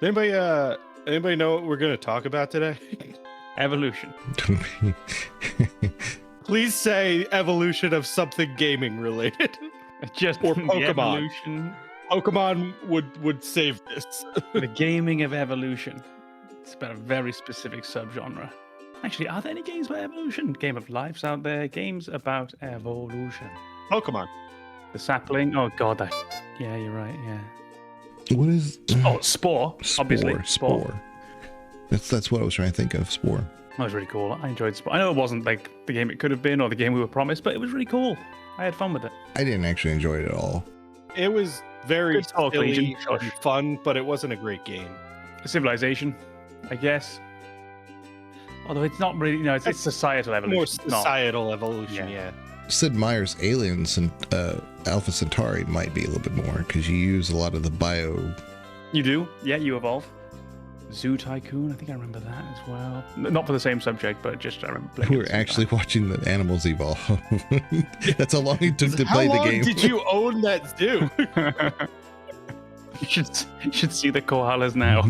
Anybody know what we're going to talk about today? Evolution. Please say evolution of something gaming related. Just Or the Pokemon. evolution. Pokemon would save this. The gaming of evolution. It's about a very specific subgenre. Actually, are there any games about evolution? Game of Life's out there. Games about evolution. Pokemon. The sapling. Oh god, that. Yeah, you're right. Yeah. What is? Oh, Spore. Obviously, Spore. That's what I was trying to think of. Spore. That was really cool. I enjoyed Spore. I know it wasn't like the game it could have been or the game we were promised, but it was really cool. I had fun with it. I didn't actually enjoy it at all. It was very Good talk, silly Legion. and fun, but it wasn't a great game. Civilization, I guess. Although it's not really, it's societal evolution. More It's not- societal evolution, Yeah. yeah. Sid Meier's Aliens and Alpha Centauri might be a little bit more because you use a lot of the bio. You do? Yeah, you evolve. Zoo Tycoon, I think I remember that as well. Not for the same subject, but just I remember playing We're it actually watching the animals evolve. That's how long it took to How play the long game. did you own that zoo? you should see the koalas now.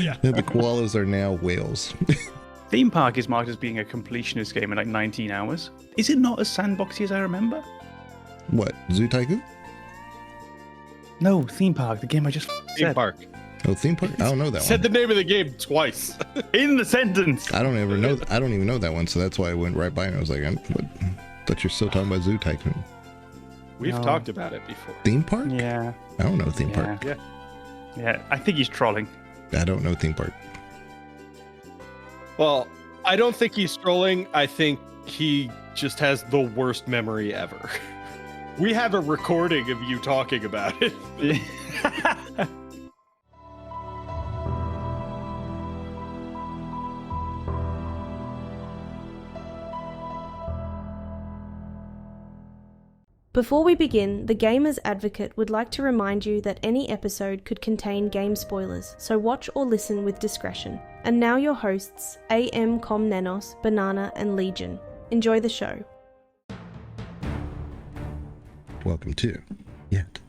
Yeah. The koalas are now whales. Theme Park is marked as being a completionist game in like 19 hours. Is it not as sandboxy as I remember? What? Zoo Tycoon? No, Theme Park, the game I just Theme said. park. Oh, theme park. I don't know that Said one. the name of the game twice. In the sentence. I don't even know that one. So that's why I went right by and I was like, thought you're still talking about Zoo Tycoon. We've No. talked about it before. Theme park? Yeah. I don't know theme park. Yeah. Yeah, I think he's trolling. I don't know theme park. Well, I don't think he's trolling. I think he just has the worst memory ever. We have a recording of you talking about it. Before we begin, the Gamers Advocate would like to remind you that any episode could contain game spoilers, so watch or listen with discretion. And now your hosts, AM Comnenos, Banana, and Legion. Enjoy the show. Welcome to yet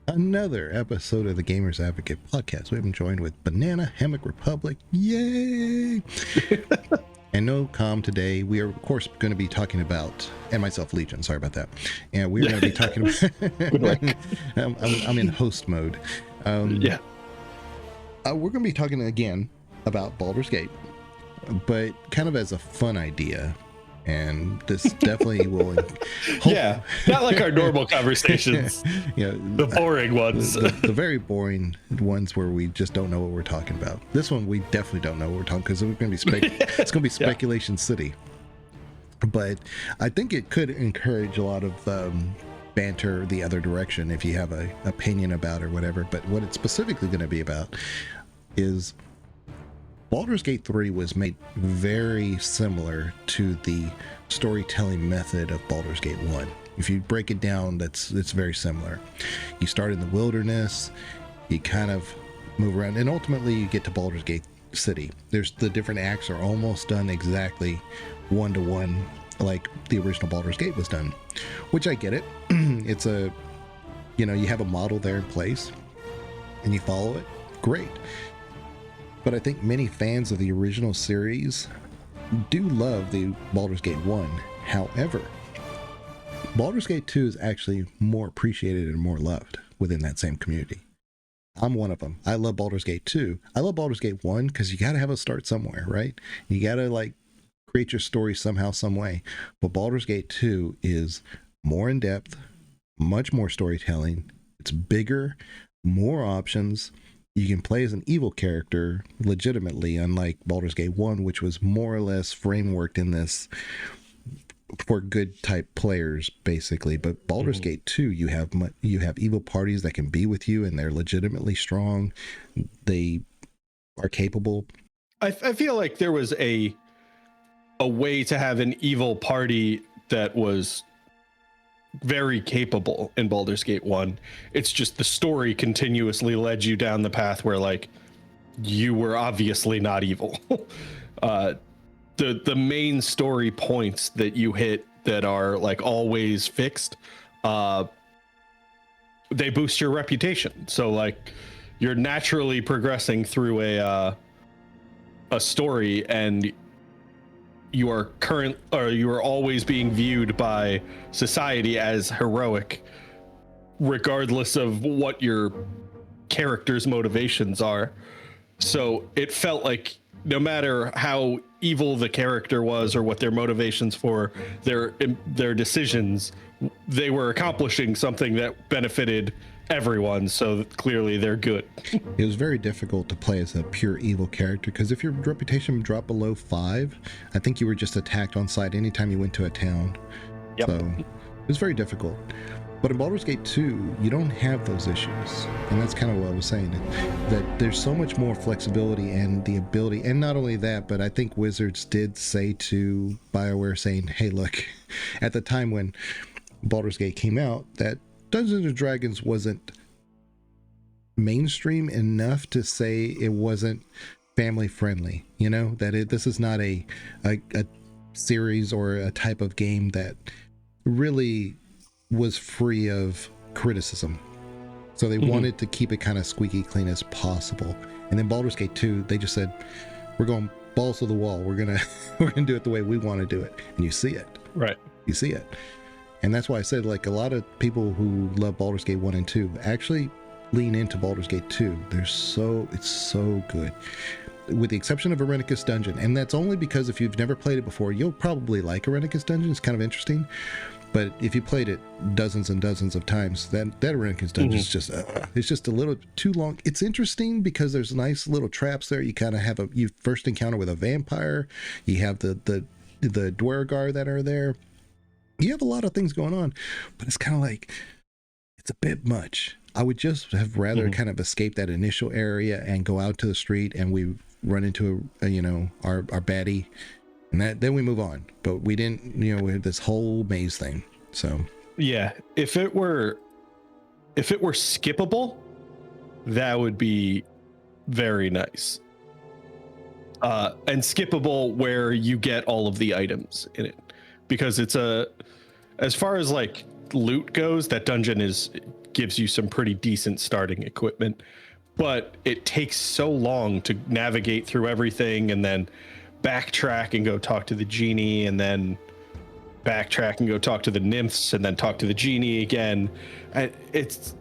another episode of the Gamers Advocate podcast. We've been joined with Banana Hammock Republic. Yay! And no calm today. We are, of course, going to be talking about, and myself, Legion. Sorry about that. And we're going to be talking about. I'm in host mode. Yeah. We're going to be talking again about Baldur's Gate, but kind of as a fun idea. And this definitely will. Yeah. Not like our normal conversations. The boring ones. The very boring ones where we just don't know what we're talking about. This one we definitely don't know what we're talking because we're going to be it's going to be speculation city. But I think it could encourage a lot of banter the other direction if you have a opinion about it or whatever. But what it's specifically going to be about is Baldur's Gate 3 was made very similar to the storytelling method of Baldur's Gate 1. If you break it down, it's very similar. You start in the wilderness, you kind of move around, and ultimately you get to Baldur's Gate City. There's the different acts are almost done exactly one-to-one like the original Baldur's Gate was done, which I get it. It's you have a model there in place and you follow it. Great. But I think many fans of the original series do love the Baldur's Gate 1. However, Baldur's Gate 2 is actually more appreciated and more loved within that same community. I'm one of them. I love Baldur's Gate 2. I love Baldur's Gate 1 because you got to have a start somewhere, right? You got to create your story somehow, some way. But Baldur's Gate 2 is more in depth, much more storytelling. It's bigger, more options. You can play as an evil character legitimately, unlike Baldur's Gate 1, which was more or less frameworked in this for good type players, basically. But Baldur's Gate 2, you have evil parties that can be with you, and they're legitimately strong. They are capable. I feel like there was a way to have an evil party that was very capable in Baldur's Gate 1. It's just the story continuously led you down the path where you were obviously not evil. The main story points that you hit that are always fixed, they boost your reputation. So you're naturally progressing through a story, and you are always being viewed by society as heroic, regardless of what your character's motivations are. So it felt like no matter how evil the character was or what their motivations for their decisions, they were accomplishing something that benefited everyone. So clearly they're good. It was very difficult to play as a pure evil character, because if your reputation dropped below 5, I think you were just attacked on sight anytime you went to a town. Yep. So it was very difficult. But in Baldur's Gate 2, you don't have those issues. And that's kind of what I was saying, that there's so much more flexibility and the ability. And not only that, but I think Wizards did say to BioWare, saying, hey, look, at the time when Baldur's Gate came out, that Dungeons and Dragons wasn't mainstream enough to say it wasn't family friendly. You know, that this is not a series or a type of game that really was free of criticism. So they wanted to keep it kind of squeaky clean as possible. And then Baldur's Gate 2, they just said, we're going balls to the wall. We're gonna do it the way we want to do it. And you see it. Right. You see it. And that's why I said, like, a lot of people who love Baldur's Gate 1 and 2 actually lean into Baldur's Gate 2. It's so good. With the exception of Arenicus Dungeon. And that's only because if you've never played it before, you'll probably like Arenicus Dungeon. It's kind of interesting. But if you played it dozens and dozens of times, that Arenicus Dungeon is just, it's just a little too long. It's interesting because there's nice little traps there. You kind of have you first encounter with a vampire. You have the Dwergar that are there. You have a lot of things going on, but it's kind of like, it's a bit much. I would just have rather kind of escape that initial area and go out to the street, and we run into our baddie, and then we move on. But we didn't, we had this whole maze thing. So yeah, if it were skippable, that would be very nice. And skippable where you get all of the items in it, because as far as like loot goes, that dungeon gives you some pretty decent starting equipment, but it takes so long to navigate through everything and then backtrack and go talk to the genie, and then backtrack and go talk to the nymphs, and then talk to the genie again. It's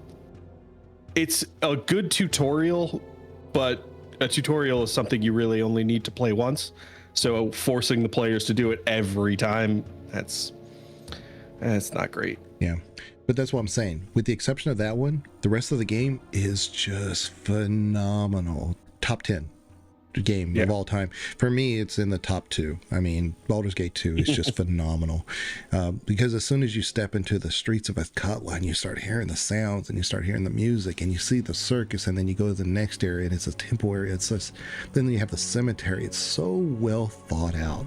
a good tutorial, but a tutorial is something you really only need to play once. So forcing the players to do it every time, that's not great. Yeah. But that's what I'm saying. With the exception of that one, the rest of the game is just phenomenal. Top 10 game of all time. For me, it's in the top 2. I mean, Baldur's Gate 2 is just phenomenal. Because as soon as you step into the streets of Athkatla and you start hearing the sounds and you start hearing the music and you see the circus, and then you go to the next area and it's a temple area. Then you have the cemetery. It's so well thought out.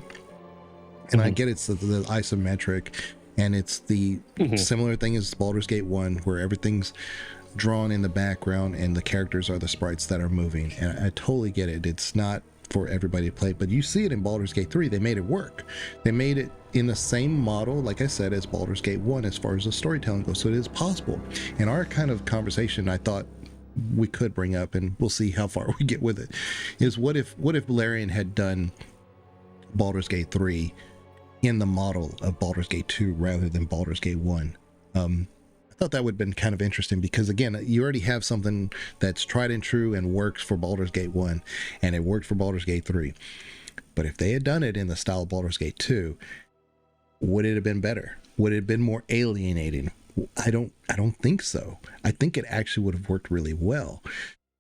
And I get it's the isometric, and it's the similar thing as Baldur's Gate 1, where everything's drawn in the background and the characters are the sprites that are moving. And I totally get it. It's not for everybody to play, but you see it in Baldur's Gate 3. They made it work. They made it in the same model, like I said, as Baldur's Gate 1 as far as the storytelling goes. So it is possible. In our kind of conversation, I thought we could bring up, and we'll see how far we get with it, is what if Valerian had done Baldur's Gate 3 in the model of Baldur's Gate 2 rather than Baldur's Gate 1. I thought that would have been kind of interesting, because again, you already have something that's tried and true and works for Baldur's Gate 1, and it worked for Baldur's Gate 3. But if they had done it in the style of Baldur's Gate 2, would it have been better? Would it have been more alienating? I don't think so. I think it actually would have worked really well,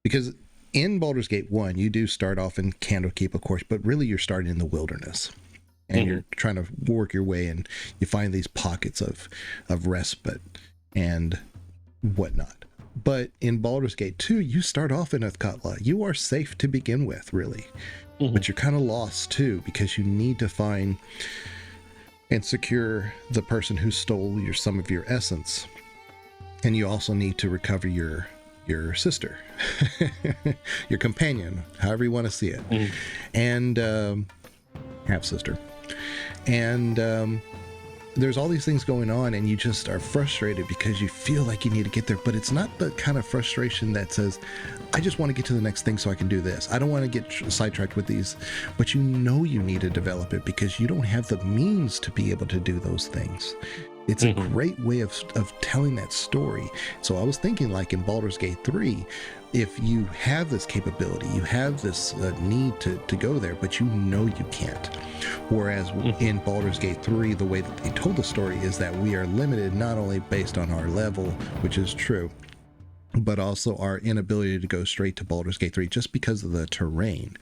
because in Baldur's Gate 1, you do start off in Candlekeep, of course, but really you're starting in the wilderness. And you're trying to work your way, and you find these pockets of respite and whatnot. But in Baldur's Gate 2, you start off in Athkatla. You are safe to begin with, really. But you're kind of lost too, because you need to find and secure the person who stole some of your essence. And you also need to recover your sister, your companion, however you want to see it. And half sister. And there's all these things going on, and you just are frustrated because you feel like you need to get there, but it's not the kind of frustration that says, I just want to get to the next thing so I can do this. I don't want to get sidetracked with these, but you know you need to develop it because you don't have the means to be able to do those things. It's a great way of telling that story. So I was thinking, like in Baldur's Gate 3, if you have this capability, you have this need to go there, but you know you can't. Whereas in Baldur's Gate 3, the way that they told the story is that we are limited not only based on our level, which is true, but also our inability to go straight to Baldur's Gate 3 just because of the terrain.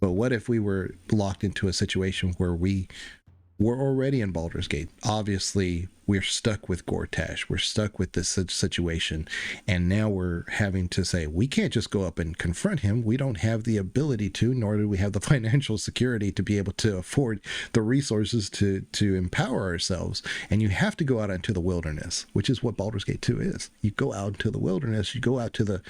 But what if we were locked into a situation where we're already in Baldur's Gate? Obviously, we're stuck with Gortash. We're stuck with this situation. And now we're having to say, we can't just go up and confront him. We don't have the ability to, nor do we have the financial security to be able to afford the resources to empower ourselves. And you have to go out into the wilderness, which is what Baldur's Gate 2 is. You go out into the wilderness, you go out to the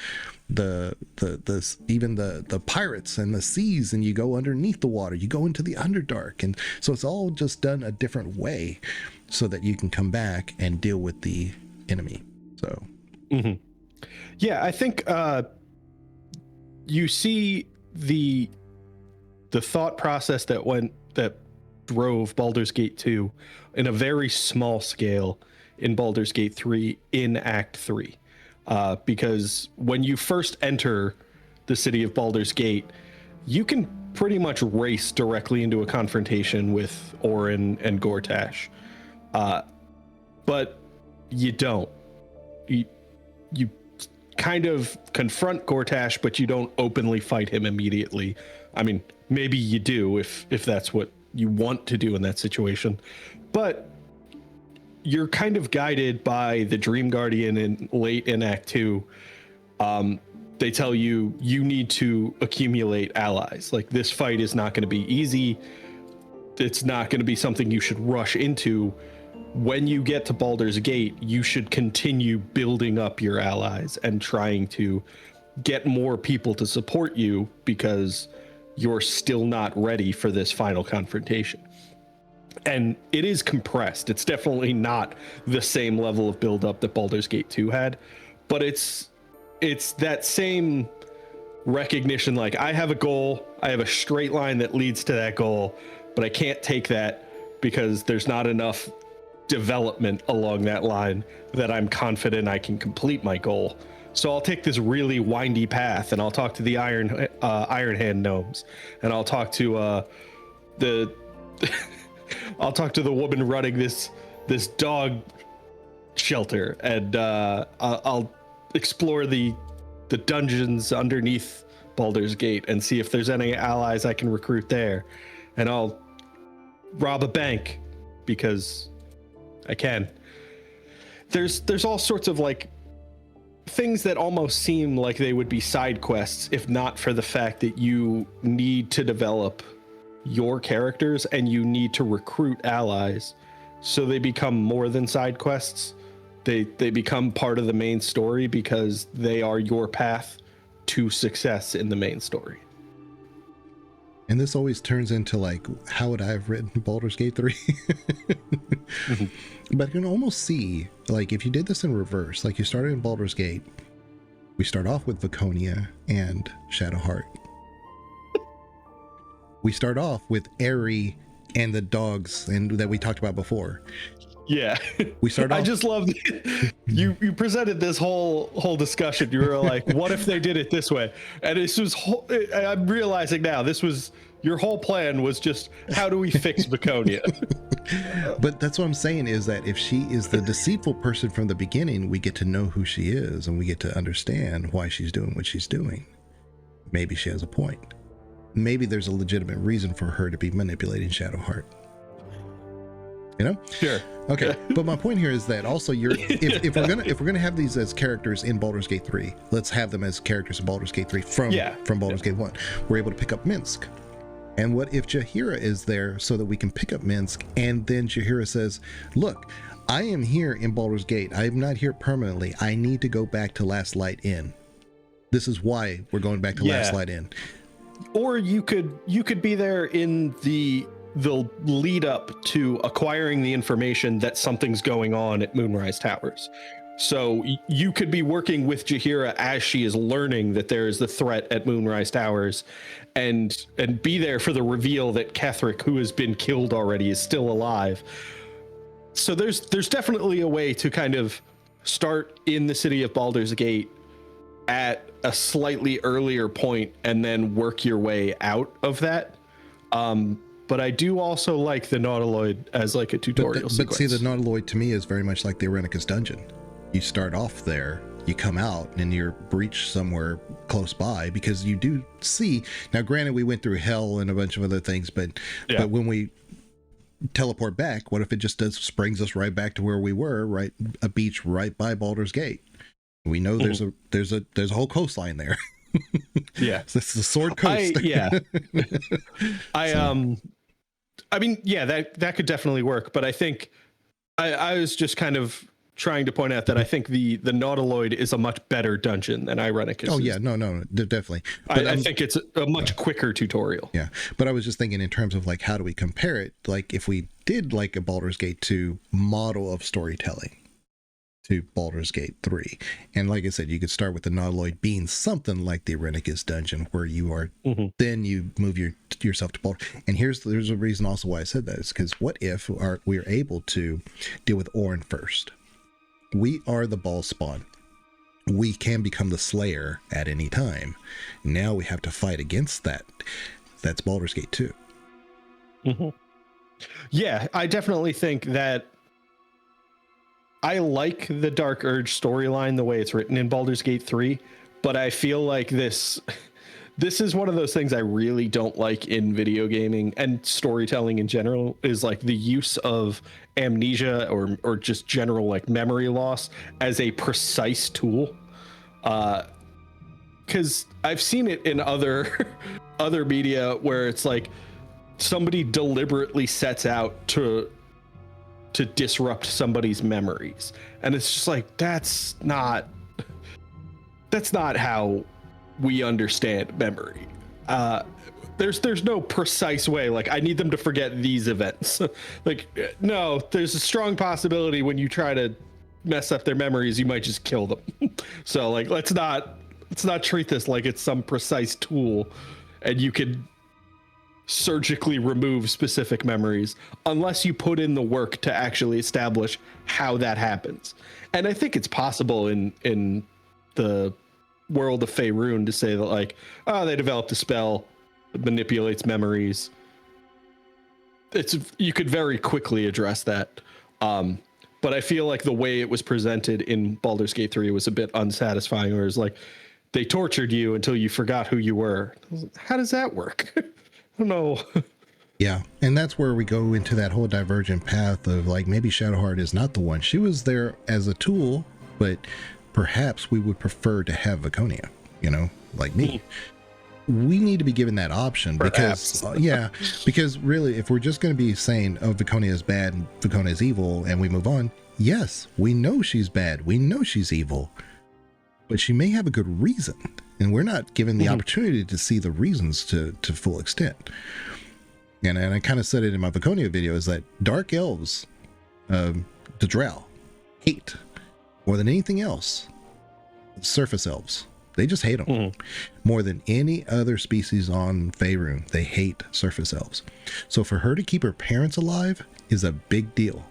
pirates and the seas, and you go underneath the water, you go into the Underdark. And so it's all just done a different way so that you can come back and deal with the enemy. So yeah, I think you see the thought process that drove Baldur's Gate 2 in a very small scale in Baldur's Gate 3 in Act 3. Because when you first enter the city of Baldur's Gate, you can pretty much race directly into a confrontation with Orin and Gortash. But you don't. You kind of confront Gortash, but you don't openly fight him immediately. I mean, maybe you do if that's what you want to do in that situation. But you're kind of guided by the Dream Guardian late in Act 2. They tell you need to accumulate allies. Like, this fight is not going to be easy. It's not going to be something you should rush into. When you get to Baldur's Gate, you should continue building up your allies and trying to get more people to support you because you're still not ready for this final confrontation. And it is compressed. It's definitely not the same level of buildup that Baldur's Gate 2 had, but it's that same recognition. Like, I have a goal, I have a straight line that leads to that goal, but I can't take that because there's not enough development along that line that I'm confident I can complete my goal. So I'll take this really windy path, and I'll talk to the Iron Hand gnomes, and I'll talk to the I'll talk to the woman running this dog shelter, and I'll explore the dungeons underneath Baldur's Gate and see if there's any allies I can recruit there, and I'll rob a bank because I can. There's all sorts of like things that almost seem like they would be side quests if not for the fact that you need to develop your characters and you need to recruit allies, so they become more than side quests. They become part of the main story because they are your path to success in the main story. And this always turns into like, how would I have written Baldur's Gate 3? But you can almost see, like, if you did this in reverse, like you started in Baldur's Gate, we start off with Viconia and Shadowheart. We start off with Aerie and the dogs and that we talked about before. Yeah. We start off. I just love you presented this whole discussion. You were like, what if they did it this way? And this was I'm realizing now this was your whole plan was just how do we fix Viconia? But that's what I'm saying is that if she is the deceitful person from the beginning, we get to know who she is and we get to understand why she's doing what she's doing. Maybe she has a point. Maybe there's a legitimate reason for her to be manipulating Shadowheart. You know? Sure. Okay, but my point here is that also if we're gonna have these as characters in Baldur's Gate 3, let's have them as characters in Baldur's Gate 3 from Baldur's Gate 1. We're able to pick up Minsc. And what if Jaheira is there so that we can pick up Minsc, and then Jaheira says, look, I am here in Baldur's Gate. I am not here permanently. I need to go back to Last Light Inn. This is why we're going back to Last Light Inn. Or you could be there in the the lead up to acquiring the information that something's going on at Moonrise Towers. So you could be working with Jaheira as she is learning that there is the threat at Moonrise Towers, and be there for the reveal that Ketherick, who has been killed already, is still alive. So there's definitely a way to kind of start in the city of Baldur's Gate at a slightly earlier point and then work your way out of that. But I do also like the Nautiloid as like a tutorial sequence. But see, the Nautiloid to me is very much like the Irenicus dungeon. You start off there, you come out, and you're breached somewhere close by, because you do see. Now, granted, we went through hell and a bunch of other things, but when we teleport back, what if it just springs us right back to where we were, right? A beach right by Baldur's Gate. We know there's a whole coastline there. Yeah, this is a sword coast. I mean, yeah, that could definitely work. But I think I was just kind of trying to point out that I think the Nautiloid is a much better dungeon than Irenicus. Oh yeah, no, definitely. But I think it's a much quicker tutorial. Yeah, but I was just thinking in terms of like, how do we compare it? Like if we did like a Baldur's Gate 2 model of storytelling to Baldur's Gate 3, and like I said, you could start with the Nautiloid being something like the Irenicus dungeon, where you are then you move yourself to Baldur. And there's a reason also why I said that is because what if we are able to deal with Orin first? We are the ball spawn. We can become the Slayer at any time. Now we have to fight against that. That's Baldur's Gate 2. Yeah, I definitely think that I like the Dark Urge storyline the way it's written in Baldur's Gate 3, but I feel like this is one of those things I really don't like in video gaming and storytelling in general, is like the use of amnesia or just general like memory loss as a precise tool. Because I've seen it in other media where it's like somebody deliberately sets out to disrupt somebody's memories, and it's just like that's not how we understand memory. There's no precise way, like I need them to forget these events. Like, no, there's a strong possibility when you try to mess up their memories, you might just kill them. So like, let's not treat this like it's some precise tool and you could surgically remove specific memories unless you put in the work to actually establish how that happens. And I think it's possible in the world of Faerun to say that like, oh, they developed a spell that manipulates memories. You could very quickly address that. But I feel like the way it was presented in Baldur's Gate 3 was a bit unsatisfying, where it's like they tortured you until you forgot who you were. How does that work? I don't know. Yeah, and that's where we go into that whole divergent path of like, maybe Shadowheart is not the one. She was there as a tool, but perhaps we would prefer to have Viconia, like me. We need to be given that option because because really, if we're just going to be saying, oh, Viconia is bad and Viconia is evil, and we move on, yes, we know she's bad, we know she's evil, but she may have a good reason, and we're not given the opportunity to see the reasons to full extent. And I kind of said it in my Viconia video, is that dark elves, the Drow, hate more than anything else surface elves. They just hate them more than any other species on Faerun. They hate surface elves. So for her to keep her parents alive is a big deal.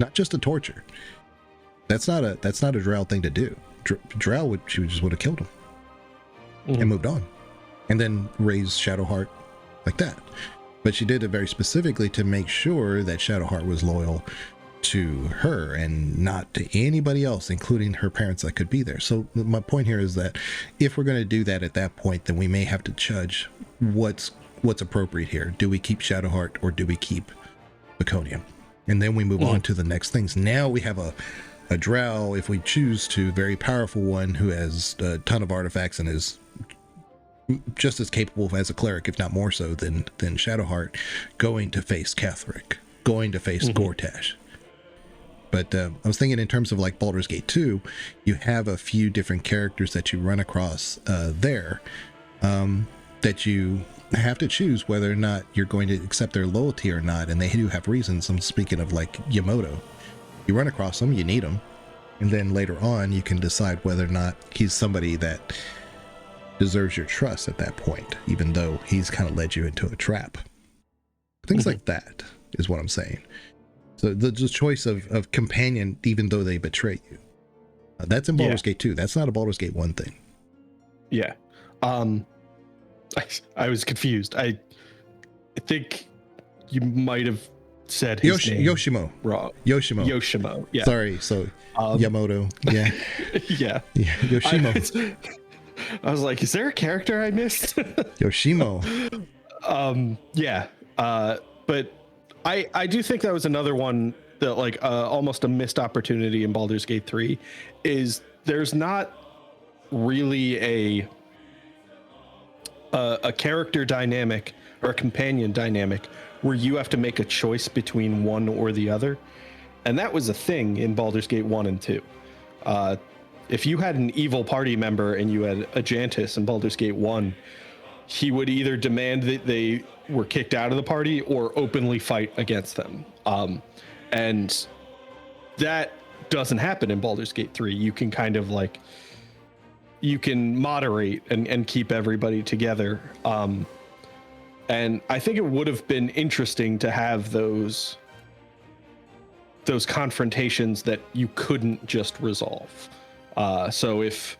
Not just a torture. That's not a Drow thing to do. Drow she just would have killed him and moved on, and then raised Shadowheart like that. But she did it very specifically to make sure that Shadowheart was loyal to her and not to anybody else, including her parents that could be there. So my point here is that if we're going to do that at that point, then we may have to judge what's appropriate here. Do we keep Shadowheart or do we keep Viconia? And then we move on to the next things. Now we have a Drow, if we choose to, very powerful one who has a ton of artifacts and is just as capable as a cleric, if not more so than Shadowheart, going to face Ketherick, going to face Gortash. But I was thinking in terms of like Baldur's Gate 2, you have a few different characters that you run across there that you have to choose whether or not you're going to accept their loyalty or not, and they do have reasons. I'm speaking of like Yamato. You run across them, you need them, and then later on you can decide whether or not he's somebody that deserves your trust at that point, even though he's kind of led you into a trap. Things like that is what I'm saying. So the choice of companion, even though they betray you, that's in Baldur's Gate 2. That's not a Baldur's Gate 1 thing. Yeah. I was confused. I think you might have said his name Yoshimo. Wrong. Yoshimo. Yeah. Sorry. So Yamato. Yeah. Yeah. Yoshimo. I was like, is there a character I missed? Yoshimo. Yeah. But I do think that was another one that like almost a missed opportunity in Baldur's Gate 3 is there's not really a character dynamic or a companion dynamic where you have to make a choice between one or the other. And that was a thing in Baldur's Gate 1 and 2. If you had an evil party member and you had Ajantis in Baldur's Gate 1, he would either demand that they were kicked out of the party or openly fight against them. And that doesn't happen in Baldur's Gate 3. You can kind of like, you can moderate and keep everybody together. And I think it would have been interesting to have those confrontations that you couldn't just resolve. So if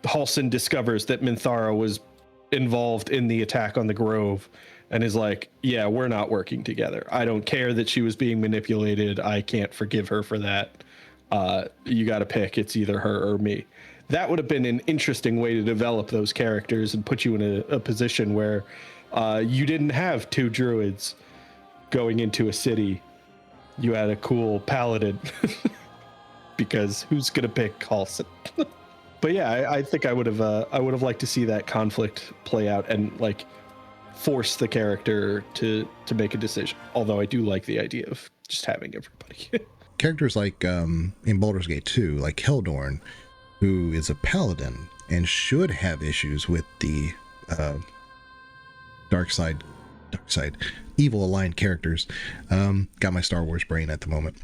Halsin discovers that Minthara was involved in the attack on the Grove and is like, yeah, we're not working together. I don't care that she was being manipulated. I can't forgive her for that. You got to pick. It's either her or me. That would have been an interesting way to develop those characters and put you in a position where you didn't have two druids going into a city. You had a cool paladin because who's going to pick Halsin? But yeah, I think I would have liked to see that conflict play out and like force the character to make a decision. Although I do like the idea of just having everybody. Characters like in Baldur's Gate 2, like Heldorn, who is a paladin and should have issues with the dark side, evil aligned characters. Got my Star Wars brain at the moment.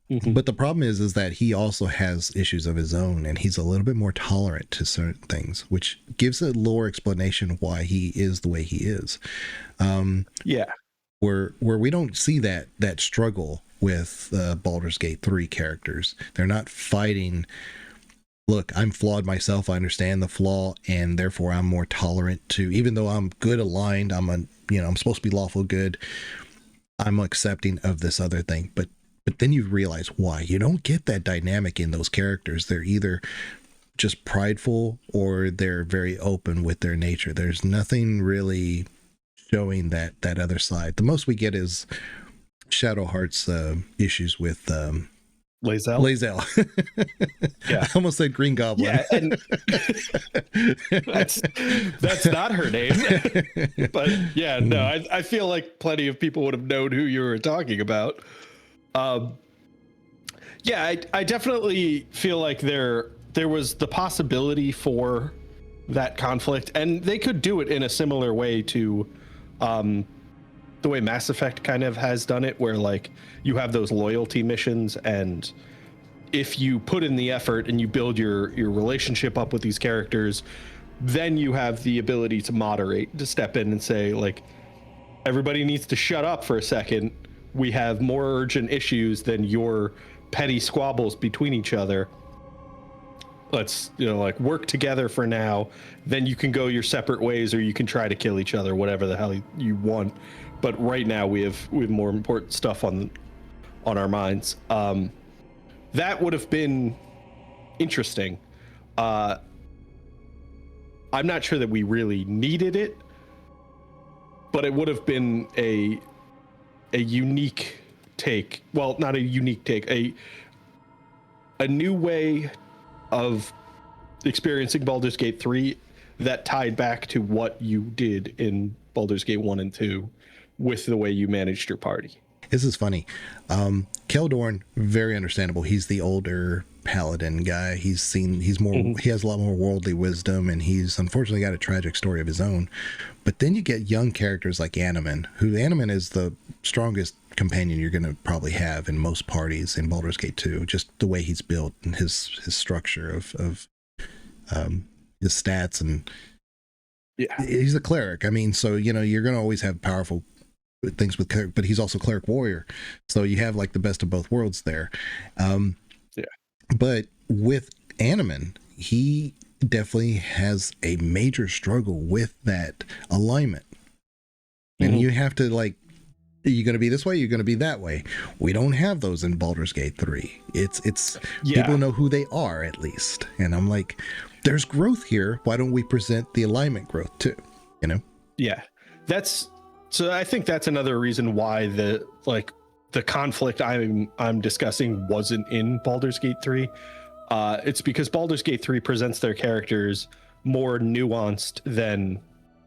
Mm-hmm. But the problem is that he also has issues of his own, and he's a little bit more tolerant to certain things, which gives a lore explanation why he is the way he is. Where we don't see that struggle with Baldur's Gate 3 characters. They're not fighting, look, I'm flawed myself, I understand the flaw, and therefore I'm more tolerant to, even though I'm good aligned, I'm supposed to be lawful good, I'm accepting of this other thing. But then you realize why. You don't get that dynamic in those characters. They're either just prideful or they're very open with their nature. There's nothing really showing that other side. The most we get is Shadowheart's issues with Lae'zel. Yeah. I almost said Green Goblin. Yeah, and that's not her name. But yeah, no, I feel like plenty of people would have known who you were talking about. Yeah, I definitely feel like there was the possibility for that conflict, and they could do it in a similar way to the way Mass Effect kind of has done it, where like you have those loyalty missions, and if you put in the effort and you build your relationship up with these characters, then you have the ability to moderate, to step in and say like, everybody needs to shut up for a second. We have more urgent issues than your petty squabbles between each other. Let's, like work together for now. Then you can go your separate ways, or you can try to kill each other, whatever the hell you want. But right now we have more important stuff on our minds. That would have been interesting. I'm not sure that we really needed it, but it would have been a unique take. Well, not a unique take, a new way of experiencing Baldur's Gate 3 that tied back to what you did in Baldur's Gate 1 and 2 with the way you managed your party. This is funny. Keldorn, very understandable. He's the older paladin guy. He's more, he has a lot more worldly wisdom, and he's unfortunately got a tragic story of his own. But then you get young characters like Animan, who Animan is the strongest companion you're going to probably have in most parties in Baldur's Gate 2, just the way he's built and his structure of his stats. And he's a cleric. I mean, so, you know, you're going to always have powerful things with cleric, but he's also cleric warrior. So you have like the best of both worlds there. But with Animan, he definitely has a major struggle with that alignment. And you have to, like, are you going to be this way? You're going to be that way. We don't have those in Baldur's Gate 3. It's people know who they are, at least. And I'm like, there's growth here. Why don't we present the alignment growth too? You know? Yeah. So I think that's another reason why the conflict I'm discussing wasn't in Baldur's Gate 3. It's because Baldur's Gate 3 presents their characters more nuanced than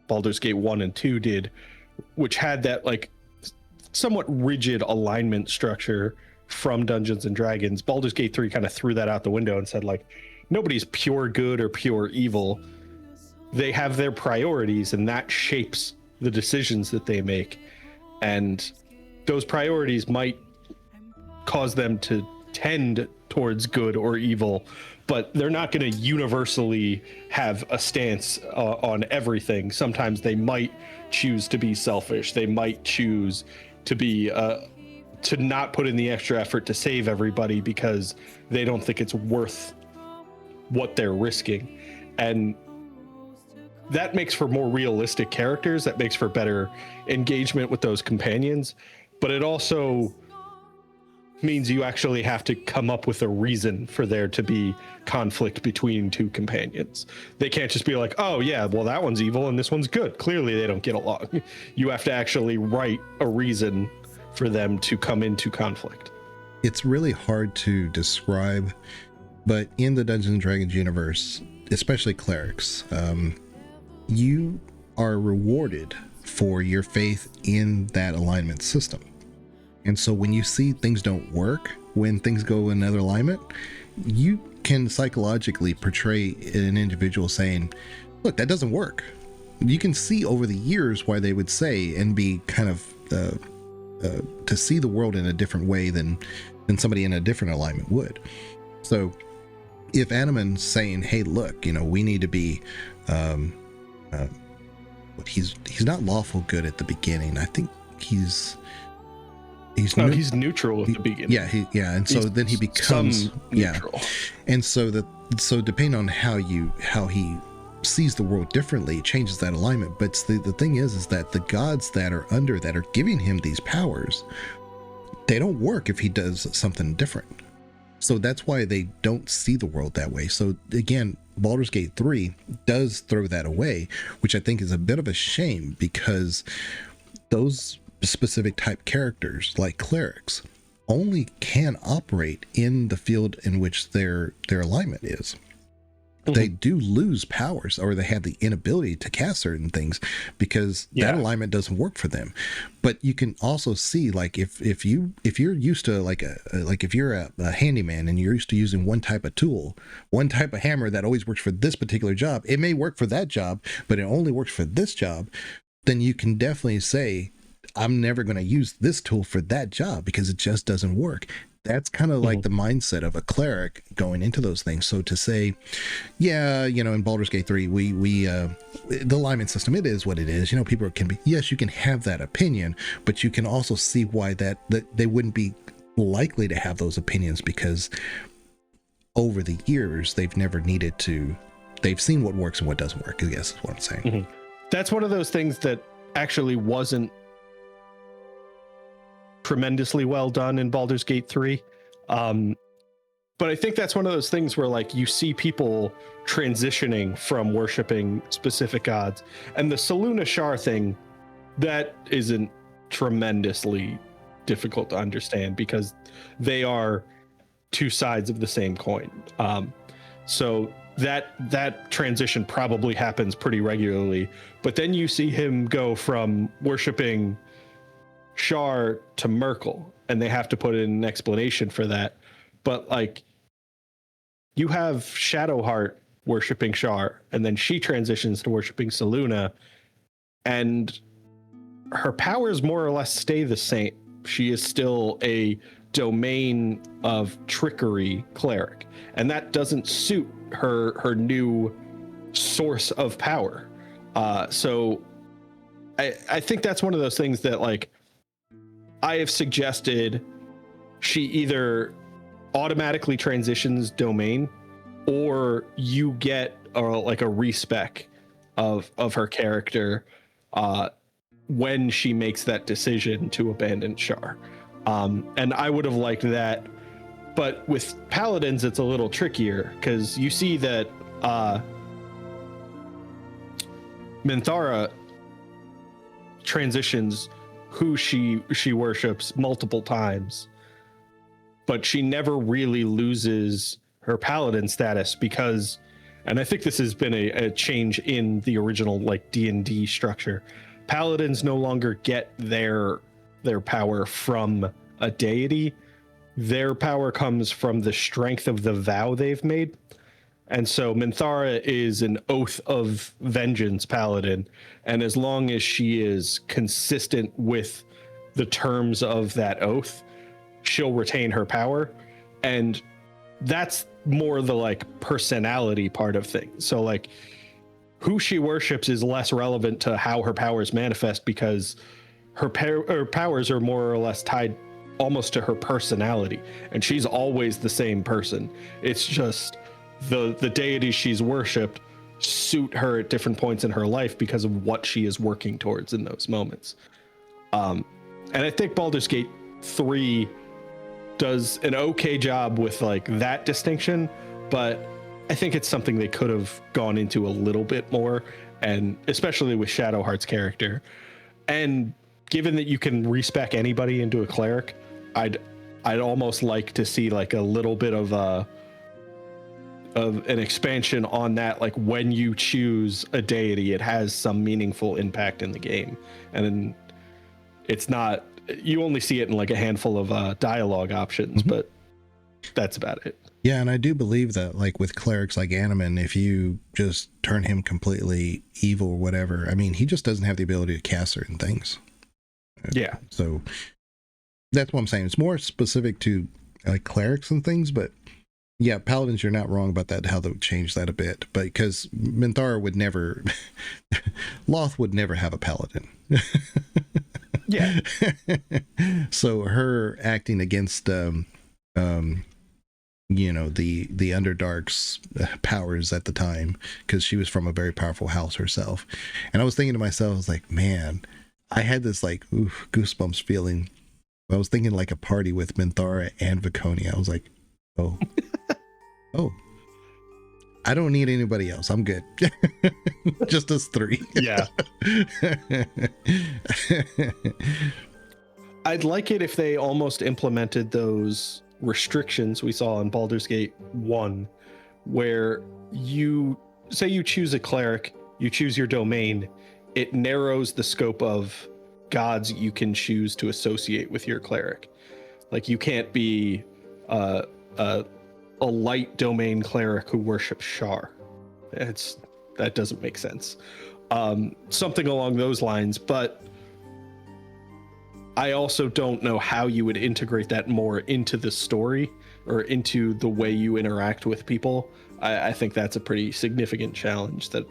Baldur's Gate 1 and 2 did, which had that like somewhat rigid alignment structure from Dungeons and Dragons. Baldur's Gate 3 kind of threw that out the window and said, like, nobody's pure good or pure evil. They have their priorities, and that shapes the decisions that they make. And those priorities might cause them to tend towards good or evil, but they're not going to universally have a stance on everything. Sometimes they might choose to be selfish. They might choose to be to not put in the extra effort to save everybody because they don't think it's worth what they're risking. And that makes for more realistic characters. That makes for better engagement with those companions. But it also means you actually have to come up with a reason for there to be conflict between two companions. They can't just be like, oh yeah, well that one's evil and this one's good. Clearly they don't get along. You have to actually write a reason for them to come into conflict. It's really hard to describe, but in the Dungeons and Dragons universe, especially clerics, you are rewarded for your faith in that alignment system. And so when you see things don't work, when things go in another alignment, you can psychologically portray an individual saying, look, that doesn't work. You can see over the years why they would say and be kind of to see the world in a different way than somebody in a different alignment would. So if Animan's saying, hey, look, you know, we need to be he's not lawful good at the beginning. I think he's neutral at the beginning. And so then he becomes neutral. And so depending on how he sees the world differently, it changes that alignment. But the thing is that the gods that are giving him these powers, they don't work if he does something different. So that's why they don't see the world that way. So again, Baldur's Gate 3 does throw that away, which I think is a bit of a shame, because those specific type characters like clerics only can operate in the field in which their alignment is. They do lose powers, or they have the inability to cast certain things because that alignment doesn't work for them. But you can also see, like, if you're used to if you're a handyman and you're used to using one type of tool, one type of hammer that always works for this particular job, it may work for that job, but it only works for this job, then you can definitely say, I'm never going to use this tool for that job because it just doesn't work. That's kind of like the mindset of a cleric going into those things. So to say, yeah, you know, in Baldur's Gate 3, we the alignment system, it is what it is. You know, people can be, yes, you can have that opinion, but you can also see why that they wouldn't be likely to have those opinions, because over the years, they've never needed to, they've seen what works and what doesn't work, I guess is what I'm saying. That's one of those things that actually wasn't tremendously well done in Baldur's Gate 3. But I think that's one of those things where, like, you see people transitioning from worshiping specific gods, and the Saluna Shar thing, that isn't tremendously difficult to understand because they are two sides of the same coin. So that transition probably happens pretty regularly, but then you see him go from worshiping Shar to Merkel, and they have to put in an explanation for that. But like, you have Shadowheart worshiping Shar, and then she transitions to worshiping Selûne, and her powers more or less stay the same. She is still a domain of trickery cleric, and that doesn't suit her new source of power. So I think that's one of those things that, like, I have suggested she either automatically transitions domain, or you get like a respec of her character when she makes that decision to abandon Shar. And I would have liked that, but with paladins it's a little trickier, because you see that Minthara transitions who she worships multiple times, but she never really loses her paladin status, because, and I think this has been a change in the original like D&D structure, paladins no longer get their power from a deity. Their power comes from the strength of the vow they've made. And so Minthara is an oath of vengeance paladin, and as long as she is consistent with the terms of that oath, she'll retain her power. And that's more the like personality part of things. So like who she worships is less relevant to how her powers manifest, because her powers are more or less tied almost to her personality, and she's always the same person. It's just the deities she's worshipped suit her at different points in her life because of what she is working towards in those moments. And I think Baldur's Gate 3 does an okay job with like that distinction, but I think it's something they could have gone into a little bit more, and especially with Shadowheart's character. And given that you can respec anybody into a cleric, I'd almost like to see like a little bit of an expansion on that. Like when you choose a deity, it has some meaningful impact in the game, and it's not, you only see it in like a handful of dialogue options, but that's about it. Yeah, and I do believe that, like with clerics like Animan, if you just turn him completely evil or whatever, I mean, he just doesn't have the ability to cast certain things. Yeah. So that's what I'm saying. It's more specific to like clerics and things, but yeah, paladins, you're not wrong about that, how they would change that a bit. But because Minthara would never, Loth would never have a paladin. Yeah. So her acting against, you know, the Underdark's powers at the time, because she was from a very powerful house herself. And I was thinking to myself, I was like, man, I had this like goosebumps feeling. I was thinking like a party with Minthara and Viconia. I was like, oh, oh, I don't need anybody else. I'm good. Just us three. Yeah. I'd like it if they almost implemented those restrictions we saw in Baldur's Gate 1, where you say you choose a cleric, you choose your domain, it narrows the scope of gods you can choose to associate with your cleric. Like you can't be a light domain cleric who worships Shar. That doesn't make sense. Something along those lines, but I also don't know how you would integrate that more into the story or into the way you interact with people. I think that's a pretty significant challenge that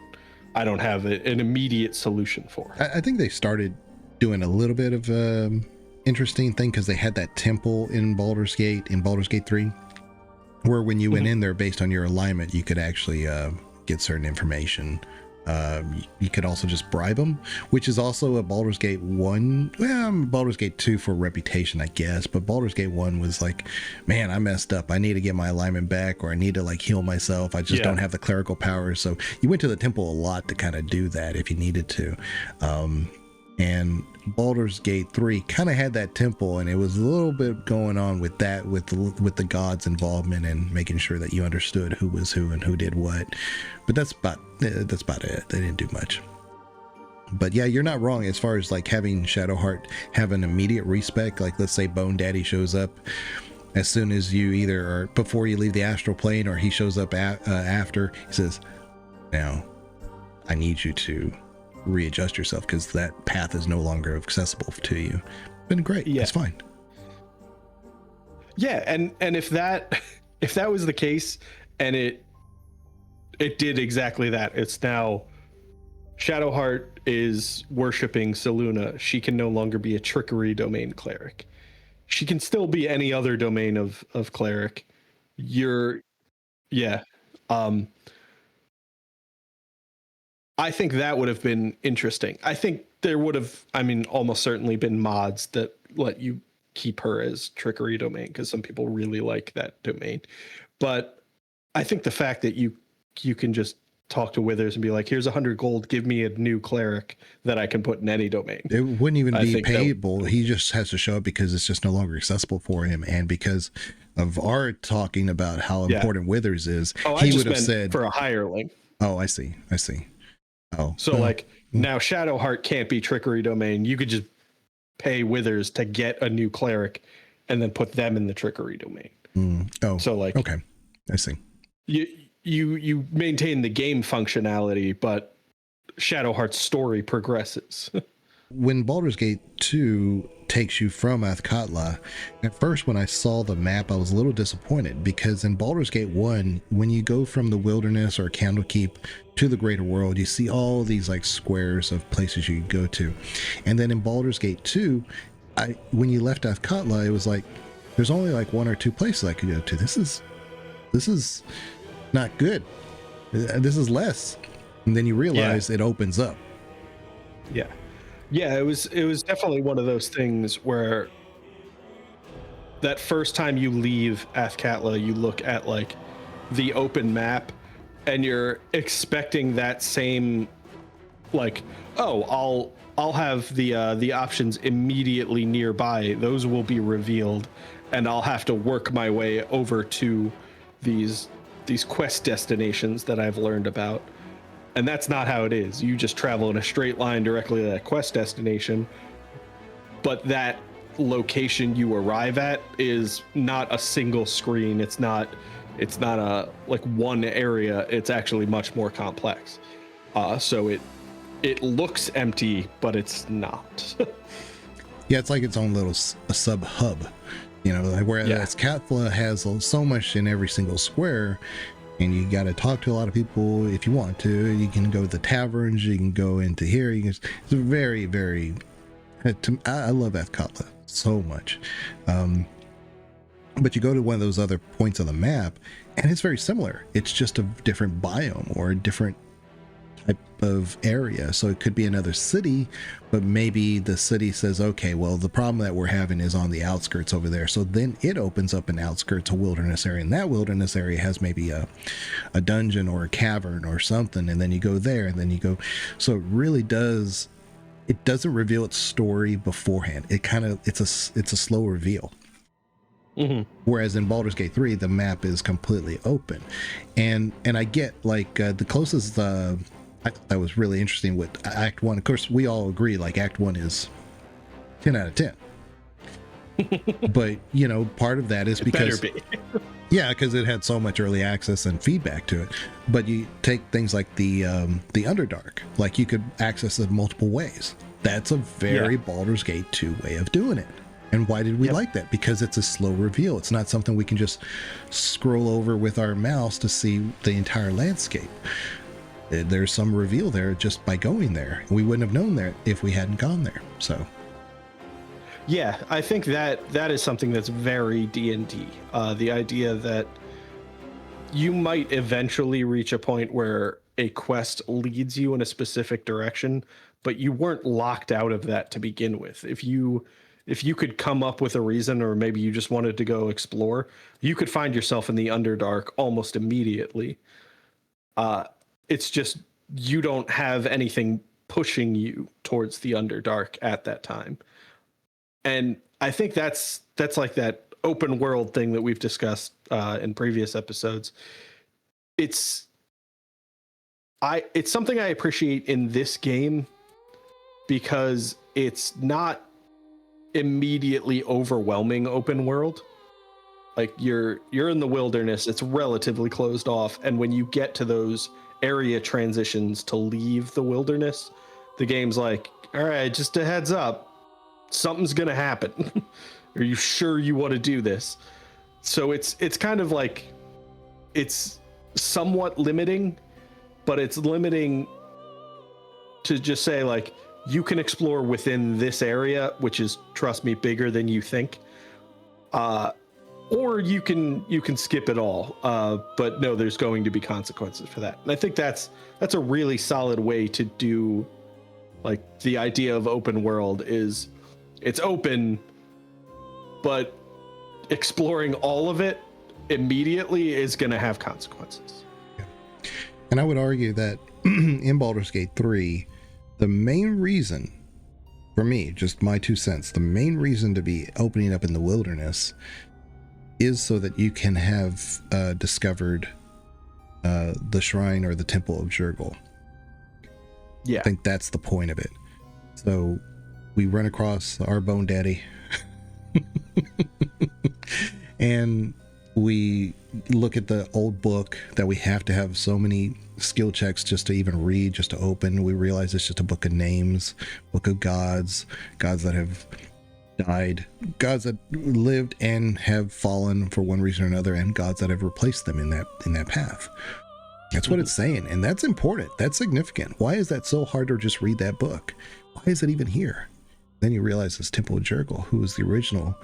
I don't have an immediate solution for. I think they started doing a little bit of interesting thing, because they had that temple in Baldur's Gate 3, where when you went in there based on your alignment, you could actually get certain information. You could also just bribe them, which is also a Baldur's Gate 1. Well, Baldur's Gate 2 for reputation, I guess. But Baldur's Gate 1 was like, man, I messed up. I need to get my alignment back, or I need to like heal myself. I just don't have the clerical powers. So you went to the temple a lot to kind of do that if you needed to. And Baldur's Gate 3 kind of had that temple, and it was a little bit going on with that, with the gods' involvement and making sure that you understood who was who and who did what. But that's about it. They didn't do much. But yeah, you're not wrong as far as like having Shadowheart have an immediate respec. Like let's say Bone Daddy shows up, as soon as you either are before you leave the astral plane or he shows up after, he says, now I need you to readjust yourself because that path is no longer accessible to you. Been great. Yeah. It's fine. Yeah, and if that was the case, and it did exactly that, it's now Shadowheart is worshiping Selûne. She can no longer be a trickery domain cleric. She can still be any other domain of cleric. Yeah. I think that would have been interesting. I think there would have, almost certainly been mods that let you keep her as trickery domain because some people really like that domain. But I think the fact that you can just talk to Withers and be like, here's 100 gold, give me a new cleric that I can put in any domain. It wouldn't even be payable. He just has to show up because it's just no longer accessible for him. And because of our talking about how important Withers is, he would have said for a hireling. Oh, I see. Oh, so now Shadowheart can't be trickery domain. You could just pay Withers to get a new cleric and then put them in the trickery domain. Oh, so okay, I see. You maintain the game functionality, but Shadowheart's story progresses. When Baldur's Gate 2 takes you from Athkatla, at first when I saw the map, I was a little disappointed because in Baldur's Gate 1, when you go from the wilderness or Candlekeep to the greater world, you see all these like squares of places you could go to. And then in Baldur's Gate 2, when you left Athkatla, it was like there's only like one or two places I could go to. This is not good. This is less. And then you realize it opens up. Yeah, it was definitely one of those things where that first time you leave Athkatla, you look at like the open map and you're expecting that same like, oh, I'll have the options immediately nearby. Those will be revealed and I'll have to work my way over to these quest destinations that I've learned about. And that's not how it is. You just travel in a straight line directly to that quest destination. But that location you arrive at is not a single screen. It's not a like one area. It's actually much more complex. So it looks empty, but it's not. Yeah, it's like its own little sub hub. You know, like whereas Athkatla has so much in every single square. And you got to talk to a lot of people if you want to. You can go to the taverns. You can go into here. It's very, very. I love Athkatla so much. But you go to one of those other points on the map, and it's very similar. It's just a different biome or a different type of area. So it could be another city, but maybe the city says, okay, well, the problem that we're having is on the outskirts over there. So then it opens up an outskirts, a wilderness area, and that wilderness area has maybe a dungeon or a cavern or something. And then you go there and then you go. So it really does. It doesn't reveal its story beforehand. It's a slow reveal. Mm-hmm. Whereas in Baldur's Gate 3, the map is completely open. And I get like the closest, I thought that was really interesting with Act 1. Of course, we all agree like Act 1 is 10 out of 10. But, you know, part of that is because because it had so much early access and feedback to it. But you take things like the Underdark, like you could access it multiple ways. That's a very Baldur's Gate 2 way of doing it. And why did we like that? Because it's a slow reveal. It's not something we can just scroll over with our mouse to see the entire landscape. There's some reveal there just by going there. We wouldn't have known that if we hadn't gone there. So yeah, I think that is something that's very D&D. The idea that you might eventually reach a point where a quest leads you in a specific direction, but you weren't locked out of that to begin with. If you could come up with a reason, or maybe you just wanted to go explore, you could find yourself in the Underdark almost immediately. It's just you don't have anything pushing you towards the Underdark at that time. And I think that's like that open world thing that we've discussed in previous episodes. It's something I appreciate in this game because it's not immediately overwhelming open world. Like you're in the wilderness, it's relatively closed off, and when you get to those area transitions to leave the wilderness, the game's like, all right, just a heads up, something's gonna happen. Are you sure you want to do this? So it's kind of like, it's somewhat limiting, but it's limiting to just say like, you can explore within this area, which is, trust me, bigger than you think. Or you can skip it all. But no, there's going to be consequences for that. And I think that's a really solid way to do, like, the idea of open world is it's open, but exploring all of it immediately is going to have consequences. Yeah. And I would argue that in Baldur's Gate 3, the main reason, for me, just my 2 cents, the main reason to be opening up in the wilderness is so that you can have discovered the shrine or the temple of Jurgle. Yeah. I think that's the point of it. So we run across our Bone Daddy and we look at the old book that we have to have so many skill checks just to even read, just to open. We realize it's just a book of names, book of gods that have died, gods that lived and have fallen for one reason or another, and gods that have replaced them in that path. That's what it's saying, and that's important. That's significant. Why is that so hard to just read that book? Why is it even here? Then you realize it's Temple of Jurgle, who was the original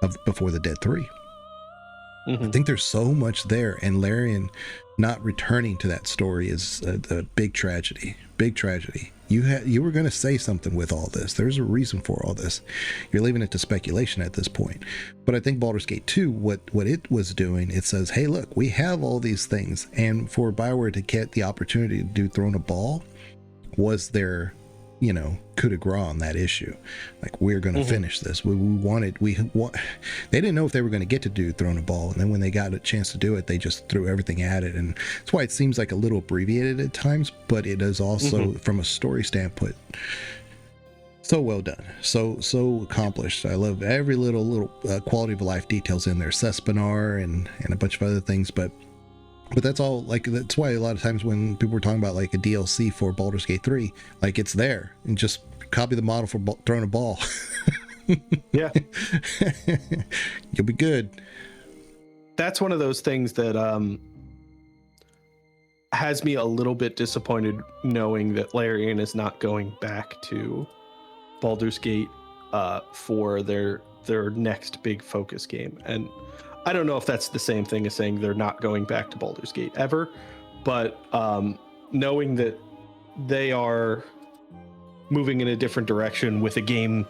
of Before the Dead 3. I think there's so much there, and Larian not returning to that story is a big tragedy. Big tragedy. You were going to say something with all this. There's a reason for all this. You're leaving it to speculation at this point. But I think Baldur's Gate 2, what it was doing, it says, hey, look, we have all these things, and for BioWare to get the opportunity to do Throne of Ball was their, coup de grace on that issue. Like, we're going to finish this. They didn't know if they were going to get to do Throne of Ball, and then when they got a chance to do it, they just threw everything at it, and that's why it seems like a little abbreviated at times, but it is also, from a story standpoint, so well done, so accomplished. I love every little quality of life details in there, Sespinar and a bunch of other things, but that's all. Like, that's why a lot of times when people were talking about like a DLC for Baldur's Gate 3, like, it's there, and just copy the model for Throne of Ball. Yeah. You'll be good. That's one of those things that has me a little bit disappointed, knowing that Larian is not going back to Baldur's Gate for their next big focus game. And I don't know if that's the same thing as saying they're not going back to Baldur's Gate ever, but knowing that they are moving in a different direction with a game,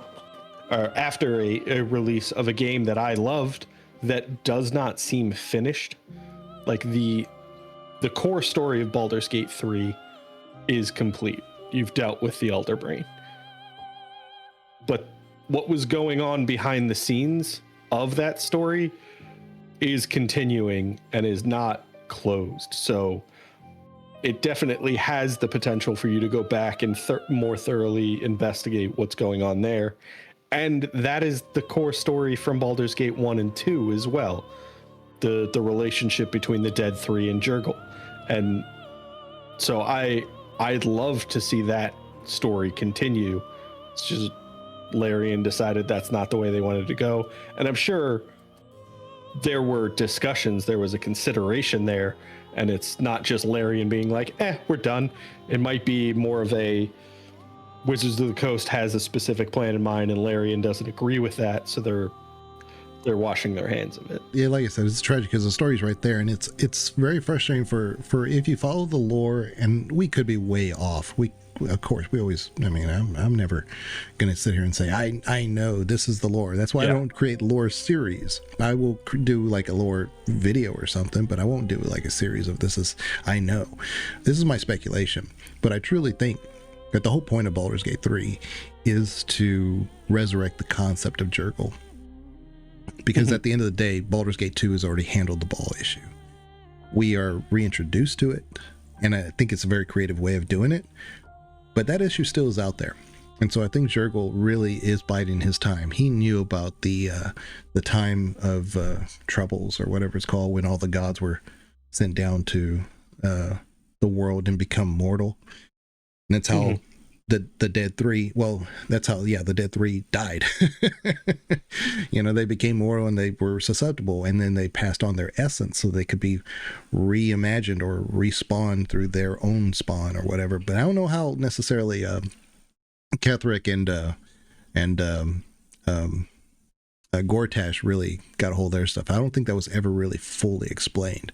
or after a release of a game that I loved that does not seem finished. Like, the core story of Baldur's Gate 3 is complete. You've dealt with the Elder Brain. But what was going on behind the scenes of that story is continuing and is not closed. So it definitely has the potential for you to go back and more thoroughly investigate what's going on there. And that is the core story from Baldur's Gate 1 and 2 as well. The relationship between the Dead 3 and Jurgle. And so I'd love to see that story continue. It's just Larian decided that's not the way they wanted to go. And I'm sure there were discussions, there was a consideration there, and it's not just Larian being like, we're done. It might be more of a Wizards of the Coast has a specific plan in mind, and Larian doesn't agree with that, so they're washing their hands of it. Yeah, like I said, it's tragic because the story's right there, and it's very frustrating for if you follow the lore, and we could be way off. Of course, we always, I'm never going to sit here and say, I know this is the lore. That's why I don't create lore series. I will do like a lore video or something, but I won't do like a series of I know. This is my speculation, but I truly think that the whole point of Baldur's Gate 3 is to resurrect the concept of Jurgle. Because at the end of the day, Baldur's Gate 2 has already handled the ball issue. We are reintroduced to it, and I think it's a very creative way of doing it. But that issue still is out there. And so I think Jurgle really is biding his time. He knew about the time of troubles, or whatever it's called, when all the gods were sent down to the world and become mortal. And that's how the Dead Three. Well, that's how the Dead Three died. They became mortal and they were susceptible, and then they passed on their essence so they could be reimagined or respawned through their own spawn or whatever. But I don't know how necessarily. Ketheric and Gortash really got a hold of their stuff. I don't think that was ever really fully explained.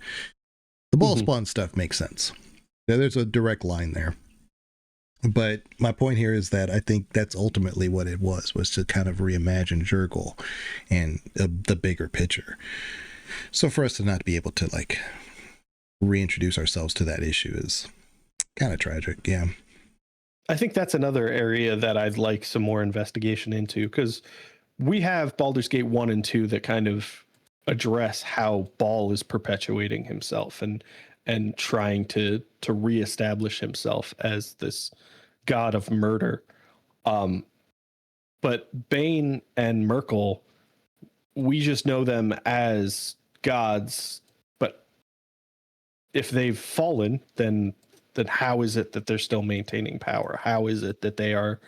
The ball spawn stuff makes sense. There's a direct line there. But my point here is that I think that's ultimately what it was to kind of reimagine Jurgle and the bigger picture. So for us to not be able to like reintroduce ourselves to that issue is kind of tragic. Yeah. I think that's another area that I'd like some more investigation into, because we have Baldur's Gate 1 and 2 that kind of address how Ball is perpetuating himself and trying to reestablish himself as this god of murder. But Bane and Merkel, we just know them as gods, but if they've fallen, then how is it that they're still maintaining power? How is it that they're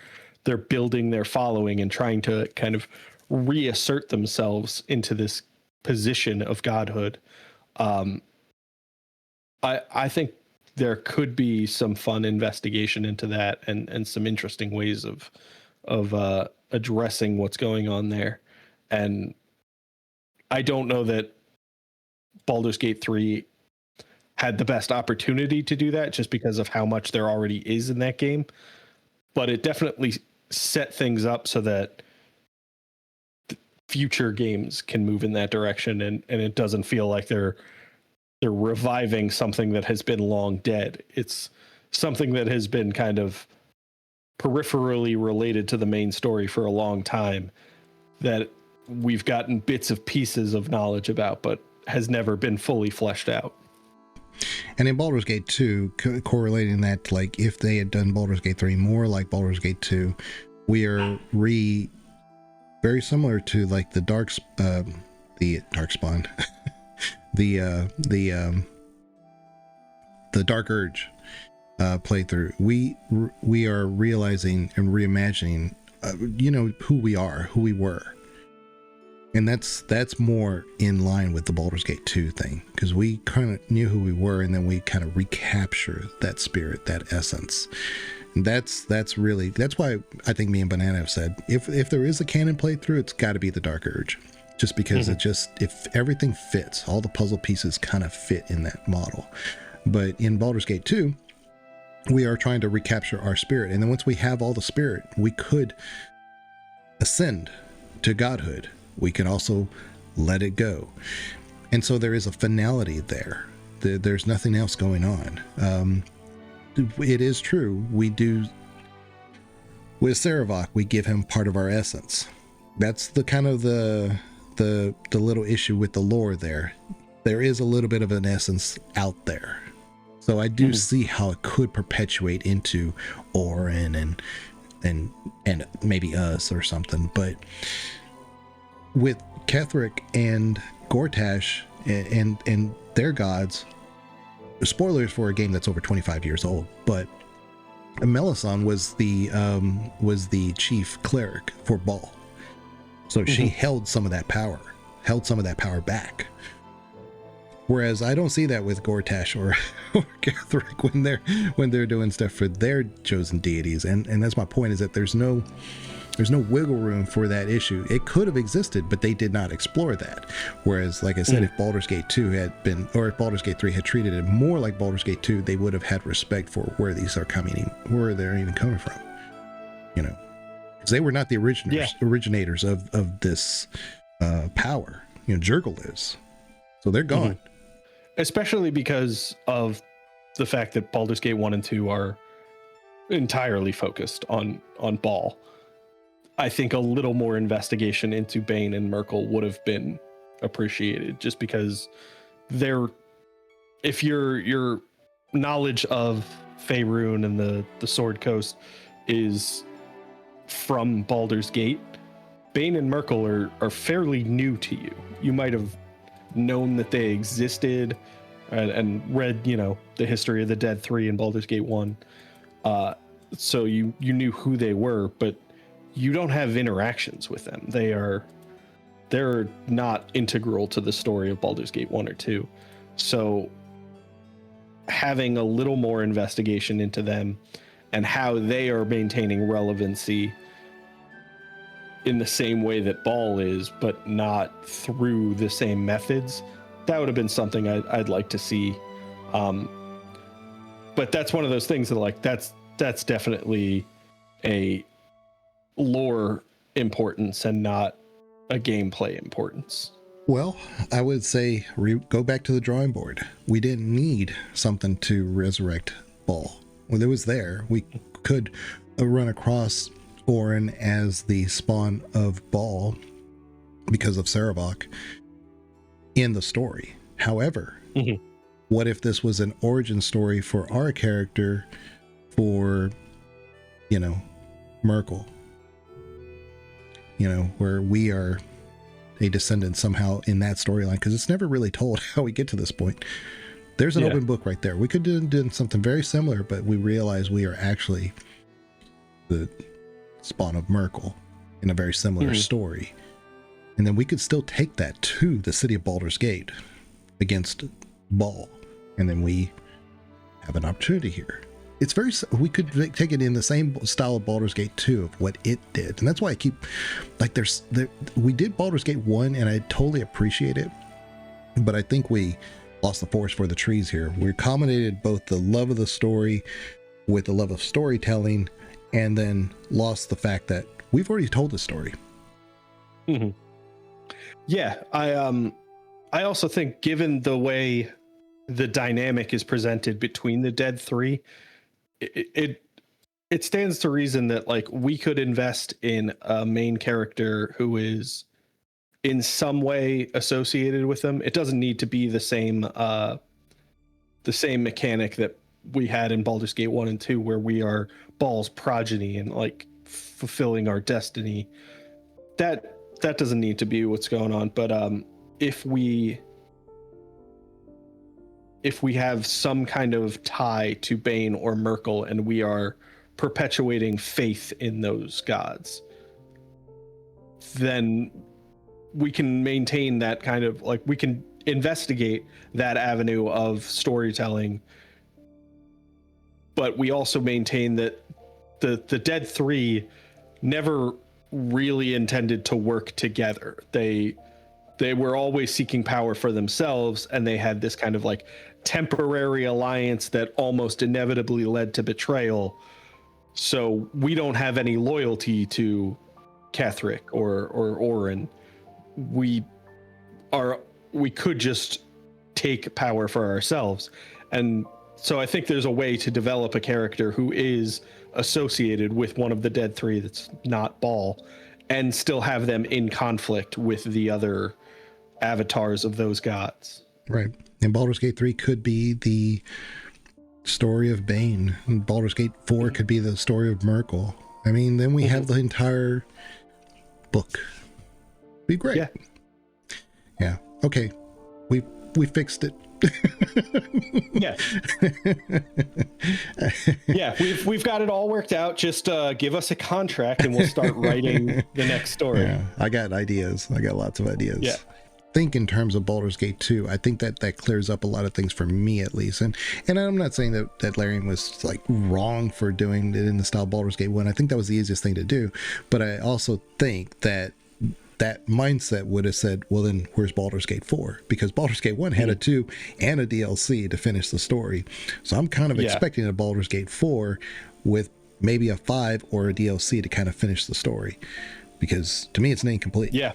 building their following and trying to kind of reassert themselves into this position of godhood? I think there could be some fun investigation into that and some interesting ways of addressing what's going on there. And I don't know that Baldur's Gate 3 had the best opportunity to do that, just because of how much there already is in that game. But it definitely set things up so that future games can move in that direction, and it doesn't feel like they're reviving something that has been long dead. It's something that has been kind of peripherally related to the main story for a long time, that we've gotten bits of pieces of knowledge about, but has never been fully fleshed out. And in Baldur's Gate 2, correlating that to like if they had done Baldur's Gate 3 more like Baldur's Gate 2, we are very similar to like the Darkspawn, the Dark Urge playthrough. We are realizing and reimagining, who we are, who we were. And that's more in line with the Baldur's Gate 2 thing, because we kind of knew who we were, and then we kind of recapture that spirit, that essence. And that's why I think me and Banana have said, if there is a canon playthrough, it's got to be the Dark Urge, just because if everything fits, all the puzzle pieces kind of fit in that model. But in Baldur's Gate 2, we are trying to recapture our spirit, and then once we have all the spirit, we could ascend to godhood. We can also let it go. And so there is a finality there. There's nothing else going on. It is true. We do, with Saravok, we give him part of our essence. That's the kind of the little issue with the lore there. There is a little bit of an essence out there. So I do see how it could perpetuate into Orin and maybe us or something. But with Ketheric and Gortash and their gods, spoilers for a game that's over 25 years old, but Melisande was the chief cleric for Ball. So she held some of that power back. Whereas I don't see that with Gortash or Ketheric when they're doing stuff for their chosen deities. And that's my point, is that there's no wiggle room for that issue. It could have existed, but they did not explore that. Whereas, like I said, if Baldur's Gate 2 had been, or if Baldur's Gate 3 had treated it more like Baldur's Gate 2, they would have had respect for where these are coming, where they're even coming from. Because they were not the originators of this power. Jurgle is. So they're gone. Especially because of the fact that Baldur's Gate 1 and 2 are entirely focused on Ball. I think a little more investigation into Bane and Merkel would have been appreciated, just because if your knowledge of Faerun and the Sword Coast is from Baldur's Gate, Bane and Merkel are fairly new to you. You might have known that they existed and read, the history of the Dead 3 and Baldur's Gate 1. So you knew who they were, but you don't have interactions with them. They're not integral to the story of Baldur's Gate 1 or 2. So having a little more investigation into them and how they are maintaining relevancy in the same way that Ball is, but not through the same methods, that would have been something I'd like to see. But that's one of those things that that's definitely a lore importance and not a gameplay importance. Well, I would say go back to the drawing board. We didn't need something to resurrect Ball. When it was there, we could run across Orin as the spawn of Ball because of Sarabok in the story. However, what if this was an origin story for our character for, Merkel? Where we are a descendant somehow in that storyline, because it's never really told how we get to this point. There's an open book right there. We could have done something very similar, but we realize we are actually the spawn of Merkel in a very similar story. And then we could still take that to the city of Baldur's Gate against Ball. And then we have an opportunity here. We could take it in the same style of Baldur's Gate 2 of what it did. And that's why I keep, we did Baldur's Gate 1 and I totally appreciate it. But I think we lost the forest for the trees here. We accommodated both the love of the story with the love of storytelling, and then lost the fact that we've already told the story. Yeah, I also think, given the way the dynamic is presented between the Dead 3, it stands to reason that we could invest in a main character who is in some way associated with them. It doesn't need to be the same mechanic that we had in Baldur's Gate 1 and 2, where we are Ball's progeny and fulfilling our destiny. That doesn't need to be what's going on. But if we have some kind of tie to Bane or Merkel, and we are perpetuating faith in those gods, then we can maintain that kind of we can investigate that avenue of storytelling, but we also maintain that the Dead 3 never really intended to work together. They were always seeking power for themselves, and they had this kind of temporary alliance that almost inevitably led to betrayal. So we don't have any loyalty to Ketheric or Orin. We could just take power for ourselves. And so I think there's a way to develop a character who is associated with one of the Dead 3 that's not Ball, and still have them in conflict with the other avatars of those gods. Right. And Baldur's Gate 3 could be the story of Bane, and Baldur's Gate 4 could be the story of Merkel. I mean, then we have the entire book. Be great. Yeah. Okay. We fixed it. Yeah. Yeah, we've got it all worked out. Just give us a contract and we'll start writing the next story. Yeah, I got ideas. I got lots of ideas. Yeah. Think in terms of Baldur's Gate 2, I think that clears up a lot of things for me, at least. And I'm not saying that Larian was wrong for doing it in the style of Baldur's Gate 1. I think that was the easiest thing to do. But I also think that mindset would have said, well, then where's Baldur's Gate 4? Because Baldur's Gate 1 had a 2 and a DLC to finish the story. So I'm kind of expecting a Baldur's Gate 4 with maybe a 5 or a DLC to kind of finish the story. Because to me, it's incomplete. Yeah.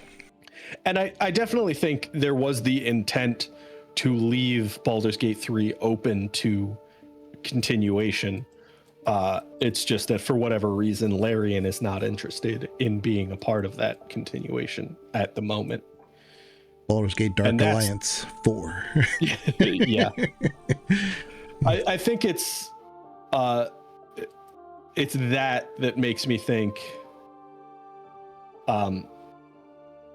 And I definitely think there was the intent to leave Baldur's Gate 3 open to continuation. It's just that for whatever reason, Larian is not interested in being a part of that continuation at the moment. Baldur's Gate Dark Alliance 4. Yeah. I think it's that makes me think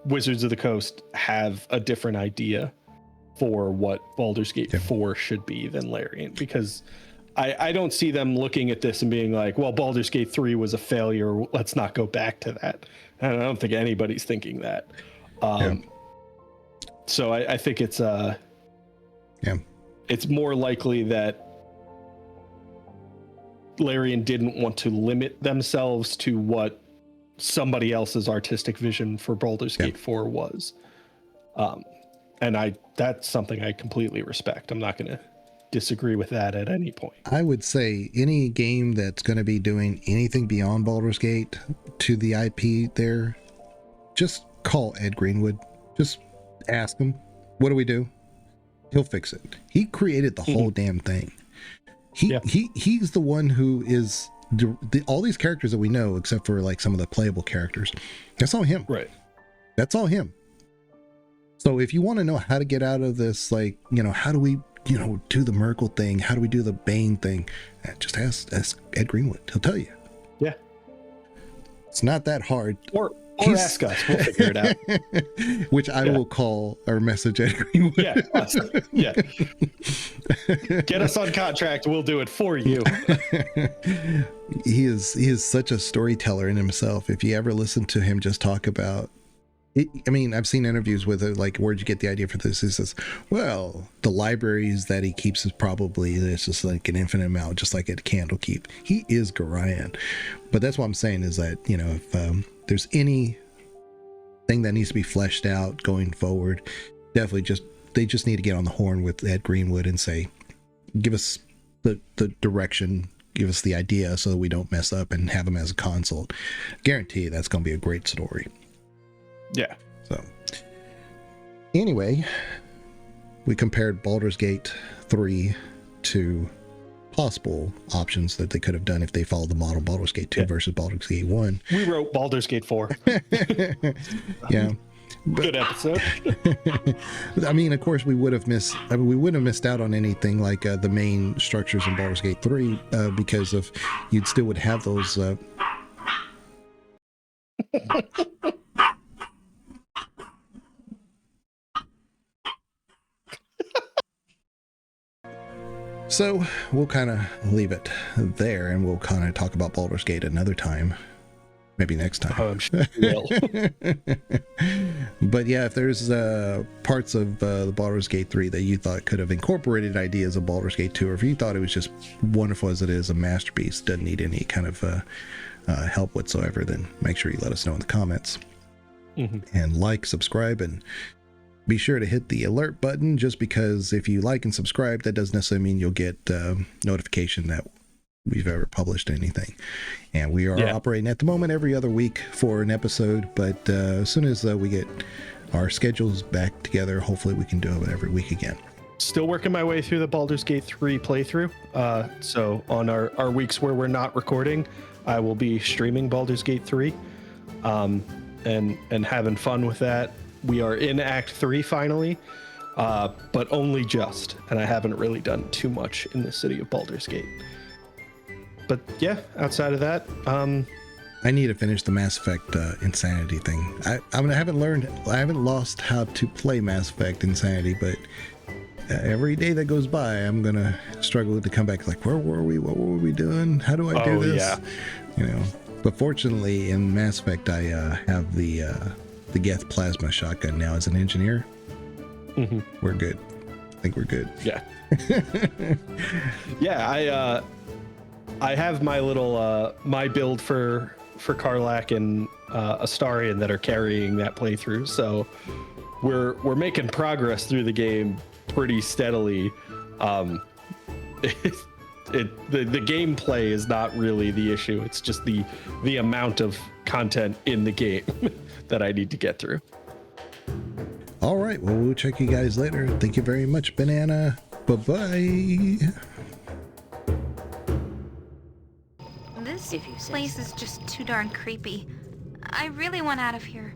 Wizards of the Coast have a different idea for what Baldur's Gate 4 should be than Larian, because I don't see them looking at this and being like, well, Baldur's Gate 3 was a failure, let's not go back to that. And I don't think anybody's thinking that. So I think it's it's more likely that Larian didn't want to limit themselves to what somebody else's artistic vision for Baldur's Gate 4 was. And that's something I completely respect. I'm not going to disagree with that at any point. I would say any game that's going to be doing anything beyond Baldur's Gate to the IP there, just call Ed Greenwood. Just ask him, what do we do? He'll fix it. He created the whole damn thing. He's the one who is all these characters that we know, except for like some of the playable characters. That's all him. Right. That's all him. So if you want to know how to get out of this, like, how do we, do the Merkle thing? How do we do the Bane thing? Just ask Ed Greenwood. He'll tell you. Yeah. It's not that hard. Or ask us. We'll figure it out. Which I will call or message Ed Greenwood. Yeah. Us. Yeah. Get us on contract. We'll do it for you. He is such a storyteller in himself. If you ever listen to him just talk about it, I mean, I've seen interviews with it, like, where'd you get the idea for this? He says, well, the libraries that he keeps is probably, it's just like an infinite amount, just like at Candlekeep. He is Gorion. But that's what I'm saying is that, if there's any thing that needs to be fleshed out going forward, definitely they just need to get on the horn with Ed Greenwood and say, give us the direction, give us the idea so that we don't mess up, and have him as a consult. Guarantee that's going to be a great story. Yeah. So anyway, we compared Baldur's Gate 3 to possible options that they could have done if they followed the model Baldur's Gate 2 versus Baldur's Gate 1. We wrote Baldur's Gate 4. Yeah. Good episode. I mean, of course, we wouldn't have missed out on anything like the main structures in Baldur's Gate 3 because of you'd still would have those. So we'll kind of leave it there, and we'll kind of talk about Baldur's Gate another time. Maybe next time. I'm sure we will. But yeah, if there's parts of the Baldur's Gate 3 that you thought could have incorporated ideas of Baldur's Gate 2, or if you thought it was just wonderful as it is, a masterpiece, doesn't need any kind of help whatsoever, then make sure you let us know in the comments. And like, subscribe, and be sure to hit the alert button, just because if you like and subscribe, that doesn't necessarily mean you'll get notification that we've ever published anything. And we are operating at the moment every other week for an episode, but as soon as we get our schedules back together, hopefully we can do it every week again. Still working my way through the Baldur's Gate 3 playthrough. So on our weeks where we're not recording, I will be streaming Baldur's Gate 3 and having fun with that. We are in Act 3 finally, but only just, and I haven't really done too much in the city of Baldur's Gate. But yeah, outside of that, I need to finish the Mass Effect Insanity thing. I haven't lost how to play Mass Effect Insanity, but every day that goes by, I'm gonna struggle to come back. Like, where were we? What were we doing? How do I do this? Yeah. But fortunately, in Mass Effect, I have the Geth plasma shotgun now as an engineer. We're good. I think we're good. Yeah. Yeah. I have my little my build for Karlak and Astarion that are carrying that playthrough. So we're making progress through the game pretty steadily. The gameplay is not really the issue. It's just the amount of content in the game that I need to get through. All right. Well, we'll check you guys later. Thank you very much, Banana. Bye-bye. This place is just too darn creepy. I really want out of here.